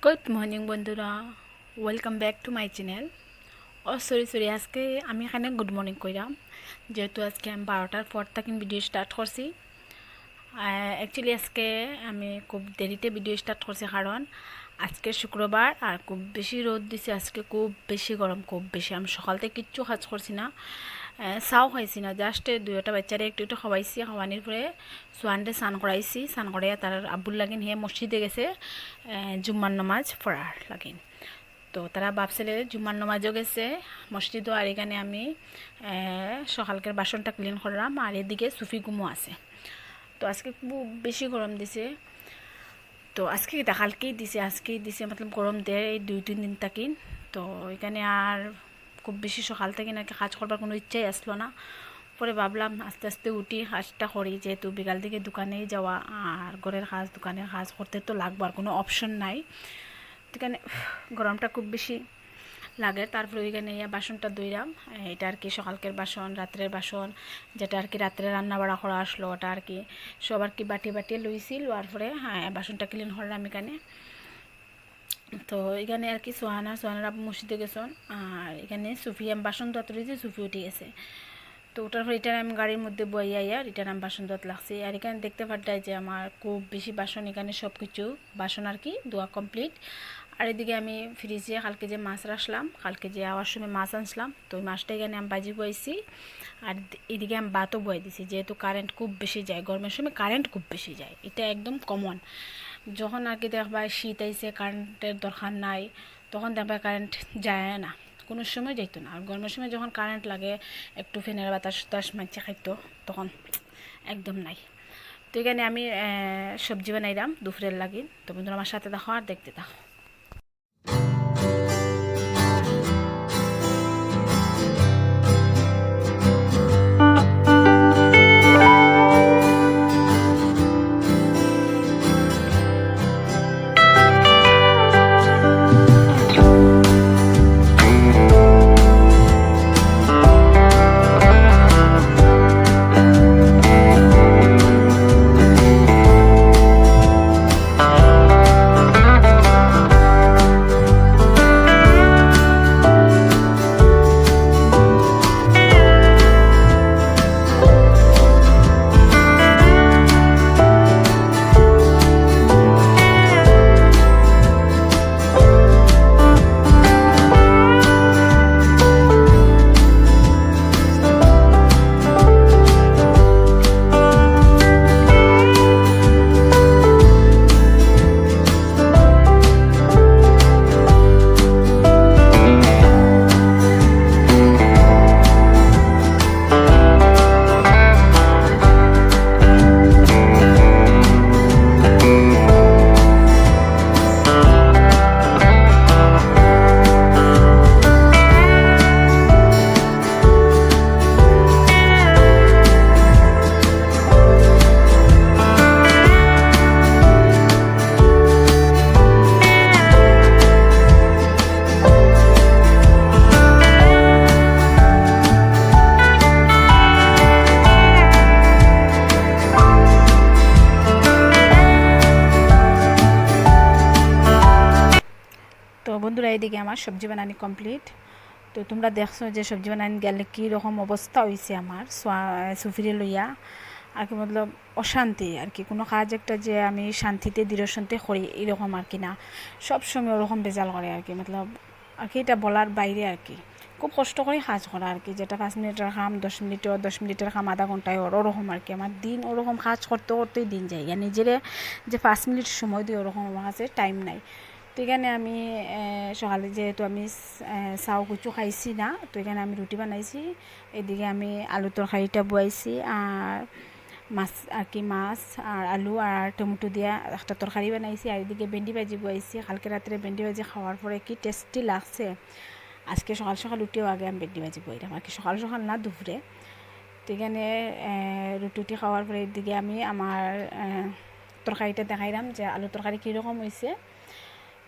Good morning বন্ধুরা, welcome back to my channel. Sorry আজকে আমি এখানে গুড মর্নিং কইরাম, যেহেতু আজকে আমি 12টার পর থেকে ভিডিও স্টার্ট করছি। অ্যাকচুয়ালি আজকে আমি খুব দেরিতে ভিডিও স্টার্ট করছি, কারণ আজকে শুক্রবার আর খুব বেশি রোদ দিছে। আজকে খুব বেশি গরম, খুব বেশি। আমি সকাল থেকে কিচ্ছু কাজ করছি না, চাও খাইছি না, জাস্ট দুইটা বাচ্চারে একটু একটু খাওয়াইছি। খাওয়ানির পরে সোয়ানরে স্নান করাইছি। স্নান করাইয়া তার আব্বুর লাগিন হে মসজিদে গেছে জুম্মার নামাজ পড়ার লাগিন। তো তারা ভাবছিলে জুম্মার নামাজও গেছে মসজিদও, আর এখানে আমি সকালকের বাসনটা ক্লিন করলাম, আর এদিকে সুফি গুমো আছে। তো আজকে খুব বেশি গরম দিছে। তো আজকে আজকেই দিছে মতলব গরম দেয় এই 2-3 দিন থাকি। তো এখানে আর খুব বেশি সকাল থেকে নাকি কাজ করবার কোনো ইচ্ছাই আসলো না। পরে ভাবলাম আস্তে আস্তে উঠি, কাজটা করি, যেহেতু বিকাল থেকে দোকানেই যাওয়া, আর ঘরের কাজ দোকানের কাজ করতে তো লাগবে, আর কোনো অপশন নাই। এখানে গরমটা খুব বেশি লাগে। তারপরে ওইখানে বাসনটা ধুইলাম। এটা আর কি সকালকের বাসন, রাত্রের বাসন, যেটা আর কি রাত্রে রান্না বাড়া করা আসলো, ওটা আর কি সব আর কি বাটি বাটিয়ে লইছি। লোয়ার পরে বাসনটা ক্লিন করলাম এখানে। তো এখানে আর কি সোহানার আব্বু মসজিদে গেছেন, আর এখানে সুফি আমি বাসন ধোয়াতে রয়েছে, সুফি উঠে গেছে। তো ওটার পর রিটার্ন আমি গাড়ির মধ্যে বই আইয়া রিটার্ন আমি বাসন ধোয়াতে লাগছি। আর এখানে দেখতে পারতাই যে আমার খুব বেশি বাসন, এখানে সব কিছু বাসন আর কি ধোয়া কমপ্লিট। আর এদিকে আমি ফ্রিজে কালকে যে মাছ রাখলাম, কালকে যে আওয়ার সময় মাছ আনছিলাম, তো ওই মাছটা এখানে আমি বাজি বইছি। আর এদিকে আমি ভাতও বয়ে দিছি, যেহেতু কারেন্ট খুব বেশি যায়, গরমের সময় কারেন্ট খুব বেশি যায়, এটা একদম কমন। যখন আর কি দেখবা শীত আইছে কারেন্টের দরকার নাই, তখন দেখবা কারেন্ট যায় না, কোনো সময় যাইতো না। আর গরমের সময় যখন কারেন্ট লাগে, একটু ফ্যানের বাতাস টাস মাইছে খাইতো, তখন একদম নাই। তো এখানে আমি সবজি বানাইলাম দুপুরের লাগি। তো বন্ধুরা আমার সাথে দেখো আর দেখতে থাকো। তো বন্ধুরা এদিকে আমার সবজি বানানি কমপ্লিট। তো তোমরা দেখছো যে সবজি বানানি গেলে কীরকম অবস্থা হয়েছে আমার সুফিরে লইয়া, আর কি মতলব অশান্তি আর কি। কোনো কাজ একটা যে আমি শান্তিতে দৃঢ় শান্তি করি এরকম আর কি না, সবসময় ওরকম বেজাল করে আর কি। মতলব আর কি এটা বলার বাইরে আর কি। খুব কষ্ট করে কাজ করা আর কি, যেটা 5 মিনিটের কাম 10 মিনিটে, 10 মিনিটের কাম আধা ঘন্টায়, ওরকম আর কি। আমার দিন ওরকম কাজ করতে করতেই দিন যায়, নিজেরে যে 5 মিনিট সময় দিই ওরকম আমার কাছে টাইম নাই। তো এখানে আমি সকালে যেহেতু আমি চাও কিছু খাইছি না, তো এখানে আমি রুটি বানাইছি। এদিকে আমি আলু তরকারিটা বয়াইছি, আর মাছ আর কি, মাছ আর আলু আর টমেটো দিয়া একটা তরকারি বানাইছি। আর এদিকে ভেন্ডি ভাজি বয়াইছি। কালকে রাত্রে ভেন্ডি ভাজি খাওয়ার পরে কি টেস্টি লাগছে। আজকে সকাল সকাল উঠেও আগে আমি ভেন্ডি ভাজি বইলাম আর কি, সকাল সকাল না দুপুরে। তো এখানে রুটি খাওয়ার পরে এদিকে আমি আমার তরকারিটা দেখাইলাম যে আলু তরকারি কীরকম হয়েছে।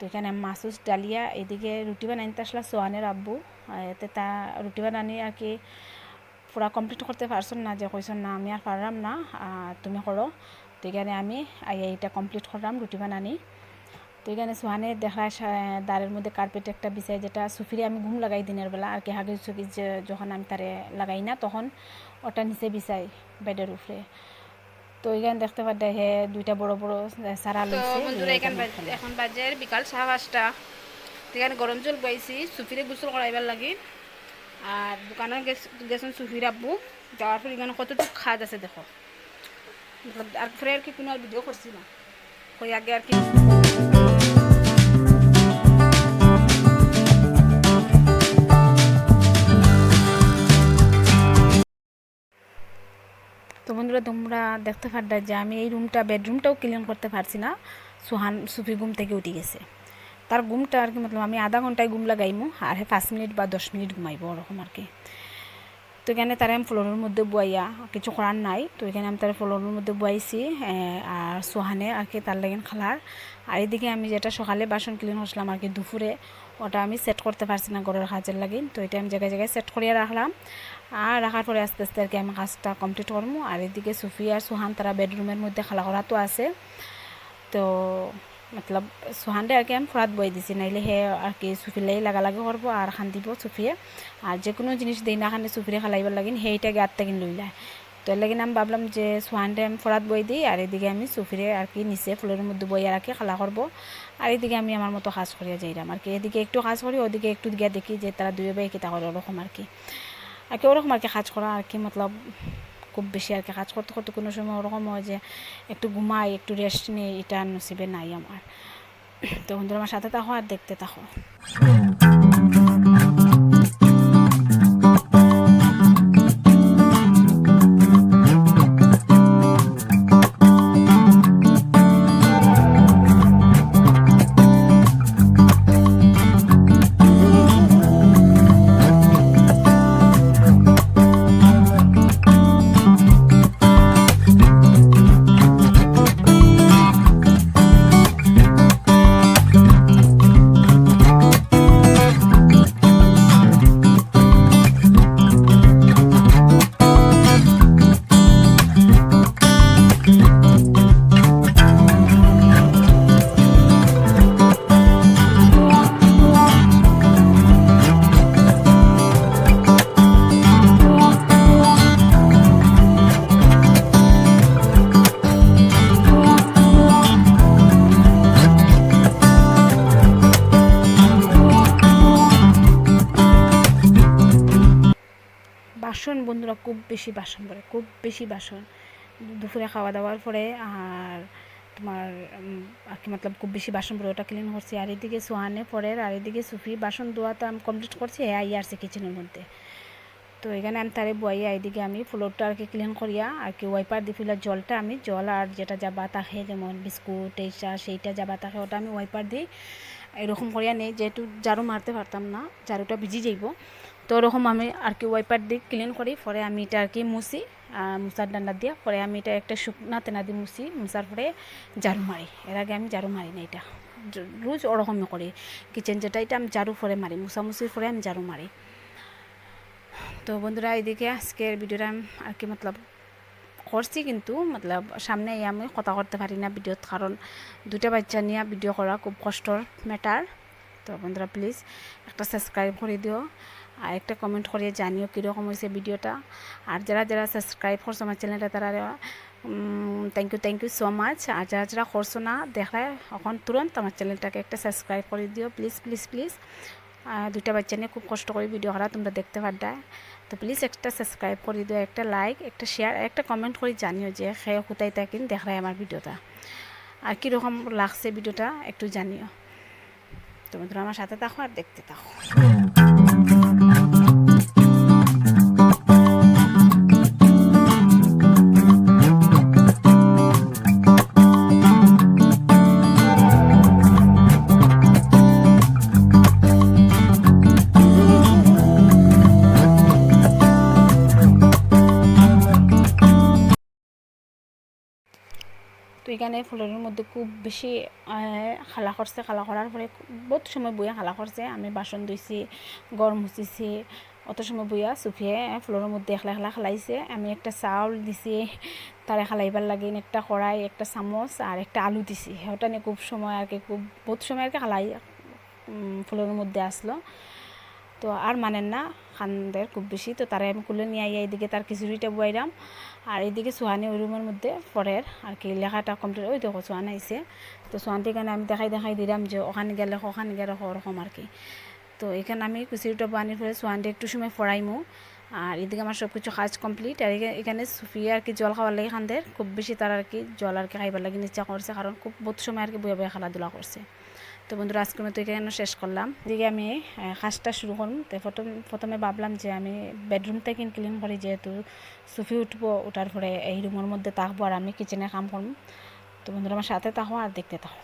তো এখানে মাসুস ডালিয়া, এদিকে রুটি বানাইতে আসলা সোহানের আব্বু। এতে তা রুটি বানানি আর কি পুরা কমপ্লিট করতে পারছেন না, যে কইছেন না আমি আর পারলাম না, তুমি করো। তো এখানে আমি এইটা কমপ্লিট করলাম রুটি বানানি। তো এখানে সোহানে দেখা দাঁড়ের মধ্যে কার্পেট একটা বিছাই, যেটা সুফিরে আমি ঘুম লাগাই দিনের বেলা আর কি, হাগিজ সুগিজ যখন আমি তারে লাগাই না তখন ওটা নিচে বিছাই বেডের উপরে। তো এখানে দেখতে পাচ্ছি হে দুইটা বড় বড় সারা লইছে। বন্ধুরা এখন বাজে বিকাল 5:30। এখানে গরম জল বইছি সুফিরে গোসল করাইবার লাগি, আর দোকানে গেছেন সুফির আব্বু। যাওয়ার পর এখানে কতটুকু খাদ আছে দেখো, আর ফের আর কি কোনো আর ভিডিও করছি না, কই আগে আর কি। তো বন্ধুরা তোমরা দেখতে পারবে যে আমি এই রুমটা বেডরুমটাও ক্লিন করতে পারছি না। সুফি ঘুম থেকে উঠে গেছে, তার ঘুমটা আর কি মতলব আমি আধা ঘন্টায় ঘুম লাগাইমু আর 5 মিনিট বা 10 মিনিট ঘুমাইব ওরকম আর কি। তো এখানে তারা আমি ফ্লোরের মধ্যে বইয়া কিছু করার নাই, তো এখানে আমি তার ফ্লোরের মধ্যে বইছি আর সোহানে আর কি তার লাগেন খালার। আর এদিকে আমি যেটা সকালে বাসন ক্লিন করছিলাম আর কি দুপুরে, ওটা আমি সেট করতে পারছি না ঘরের কাজের লাগিন, তো এটা আমি জায়গায় জায়গায় সেট করিয়া রাখলাম। আর রাখার পরে আস্তে আস্তে আর কি আমি কাজটা কমপ্লিট করবো। আর এদিকে সুফি আর সোহান তারা বেডরুমের মধ্যে খালা করা তো আছে, তো মতলব সোহানরে আর কি আমি ফরাত বই দিছি, নাইলে হে আর কি সুফিলাই লাগালাগি করবো আর খান দিব সুফিয়ে। আর যে কোনো জিনিস দিই না খানে সুফিরে খালাইবার লাগিন সেইটা গাত থেকে লইলায়। তো এর লাগিন আমি ভাবলাম যে সোহানরে আমি ফরাত বই দিই, আর এদিকে আমি সুফিরে আর কি নিচে ফুলের মধ্যে বইয়া রাখি খালা করবো। আর এদিকে আমি আমার মতো কাজ করিয়া যাইলাম আর কি, এদিকে একটু কাজ করি ওদিকে একটু গিয়া দেখি যে তারা দুই ভাই কিতা করে ওরকম আর কি। আর কি ওরকম আর কি কাজ করা আর কি মতলব খুব বেশি আর কি কাজ করতে করতে কোনো সময় ওরকম হয় যে একটু ঘুমাই একটু রেস্ট নিই, এটা নসিবে নাই আমার। তো বন্ধুরা আমার সাথে থাকো আর দেখতে থাকো। বাসন বন্ধুরা খুব বেশি বাসন পড়ে, খুব বেশি বাসন দুপুরে খাওয়া দাওয়ার পরে। আর তোমার আর কি মতলব খুব বেশি বাসন পড়ে, ওটা ক্লিন করছি। আর এদিকে সোহানে পরের, আর এদিকে সুফি বাসন ধোয়াটা আমি কমপ্লিট করছি, আই আসছে কিচেনের মধ্যে। তো এখানে আমি তারে বইয়া এদিকে আমি ফ্লোরটা আর কি ক্লিন করিয়া আর কি ওয়াইপার দিয়ে ফেলার জলটা আমি জল আর যেটা যাবা থাকে যেমন বিস্কুট এইটা সেইটা যাবা থাকে ওটা আমি ওয়াইপার দিই এরকম করিয়া নেই, যেহেতু ঝাড়ু মারতে পারতাম না, ঝাড়ুটা ভিজি যাইব। তো ওরকম আমি আর কি ওয়াইপার দিয়ে ক্লিন করি, পরে আমি এটা আর কি মুছি মুছার ডান্ডা দিয়া, পরে আমি এটা একটা শুকনা তেনা দিয়ে মুছি, মুছার পরে ঝাড়ু মারি। এর আগে আমি ঝাড়ু মারি না, এটা রোজ ওরকমই করি। কিচেন যেটা এটা আমি ঝাড়ু পরে মারি, মুছামুছির পরে আমি ঝাড়ু মারি। তো বন্ধুরা এদিকে আজকের ভিডিওটা আর কি মতলব করছি, কিন্তু মতলব সামনে আমি কথা করতে পারি না ভিডিওত, কারণ দুটা বাচ্চা নিয়ে ভিডিও করা খুব কষ্টর ম্যাটার। তো বন্ধুরা প্লিজ একটা সাবস্ক্রাইব করে দিও আর একটা কমেন্ট করে জানিও কীরকম হয়েছে ভিডিওটা। আর যারা যারা সাবস্ক্রাইব করছো আমার চ্যানেলটা তারা থ্যাংক ইউ সো মাচ। আর যারা যারা করছো না দেখায় এখন তুরন্ত আমার চ্যানেলটাকে একটা সাবস্ক্রাইব করে দিও প্লিজ প্লিজ প্লিজ। দুটা বাচ্চা নিয়ে খুব কষ্ট করে ভিডিও করা তোমরা দেখতে পারবে, তো প্লিজ একটা সাবস্ক্রাইব করে দিও, একটা লাইক একটা শেয়ার একটা কমেন্ট করে জানিও যে খেয়ে কোথায় থাকেন দেখায় আমার ভিডিওটা, আর কীরকম লাগছে ভিডিওটা একটু জানিও। তো বন্ধুরা আমার সাথে থাকো আর দেখতে থাকো। তো এখানে ফ্লোরের মধ্যে খুব বেশি খালা করছে, খালা করার পরে বহুত সময় বইয়া খালা করছে। আমি বাসন ধুইছি, ঘর মুছিছি, অত সময় বইয়া সুফিয়ে ফ্লোরের মধ্যে একলা একলা খালাইছে। আমি একটা চাউল দিছি তারে খালাইবার লাগে, একটা কড়াই, একটা চামচ আর একটা আলু দিছি। ওটা নিয়ে খুব সময় আর কি, খুব বহুত সময় আর কি খালাই ফ্লোরের মধ্যে আসলো। তো আর মানেন না খানদের খুব বেশি, তো তারা আমি কুলে নিয়ে আইয়া এইদিকে তার খিচুড়িটা বুয়াইলাম। আর এইদিকে সোহানি ওই রুমের মধ্যে পরের আর কি লেখাটা কমপ্লিট। ওই দেখো সোহান আইসে, তো সোহানটি এখানে আমি দেখাই দিলাম যে ওখানে গেলে ওখানে গেলে ওরকম আর কি। তো এখানে আমি খিচুড়িটা বানিয়ে ফেলে সোহানটি একটু সময় ফরাইমু। আর এদিকে আমার সব কিছু কাজ কমপ্লিট। আর এখানে সুফিয়া আর কি জল খাওয়ার লাগে খানদের খুব বেশি, তার আর কি জল আর কি খাইবার লাগে ইচ্ছা করছে, কারণ খুব বহুত সময় আর কি বয়ে বয়ে খেলাধুলা করছে। তো বন্ধুরা আজকের মতো এখানে শেষ করলাম। এদিকে আমি কাজটা শুরু করুন। তো প্রথমে ভাবলাম যে আমি বেডরুমটা ক্লিন করি, যেহেতু সুফি উঠবো, ওঠার পরে এই রুমের মধ্যে থাকবো আর আমি কিচেনে কাম করব। তো বন্ধুরা আমার সাথে থাকো আর দেখতে থাকো।